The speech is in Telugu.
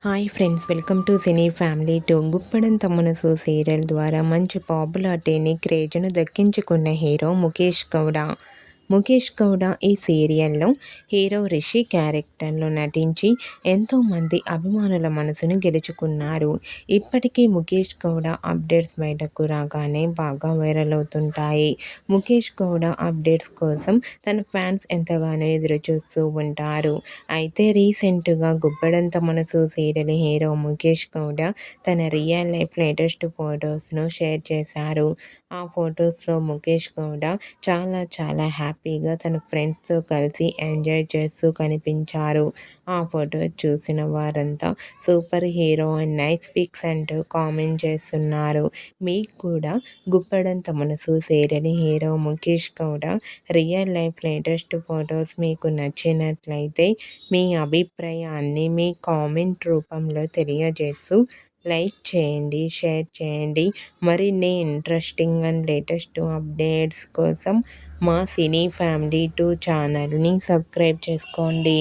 Hi friends, welcome to cine family two. గుప్పడం తమ్మునసు సీరియల్ ద్వారా మంచి పాపులారిటీని, క్రేజ్ను దక్కించుకున్న హీరో ముఖేష్ గౌడ. ముఖేష్ గౌడ ఈ సీరియల్లో హీరో రిషి క్యారెక్టర్లో నటించి ఎంతోమంది అభిమానుల మనసును గెలుచుకున్నారు. ఇప్పటికీ ముఖేష్ గౌడ అప్డేట్స్ బయటకు రాగానే బాగా వైరల్ అవుతుంటాయి. ముఖేష్ గౌడ అప్డేట్స్ కోసం తన ఫ్యాన్స్ ఎంతగానో ఎదురు చూస్తూ ఉంటారు. అయితే రీసెంట్గా గుబ్బడంత మనసు సీరియల్ హీరో ముఖేష్ గౌడ తన రియల్ లైఫ్ లేటెస్ట్ ఫొటోస్ను షేర్ చేశారు. ఆ ఫొటోస్లో ముఖేష్ గౌడ చాలా హ్యాపీగా తన ఫ్రెండ్స్తో కలిసి ఎంజాయ్ చేస్తూ కనిపించారు. ఆ ఫోటో చూసిన వారంతా super hero and nice pics అంటూ కామెంట్ చేస్తున్నారు. మీకు కూడా గుప్పడంత మనసు serial hero Mukesh Gowda real life latest photos మీకు నచ్చినట్లయితే మీ అభిప్రాయాన్ని మీ కామెంట్ రూపంలో తెలియజేస్తూ లైక్ చేయండి, షేర్ చేయండి. మరిన్ని ఇంట్రెస్టింగ్ అండ్ లేటెస్ట్ అప్డేట్స్ కోసం మా సినీ ఫ్యామిలీ 2 ఛానల్ని సబ్స్క్రైబ్ చేసుకోండి.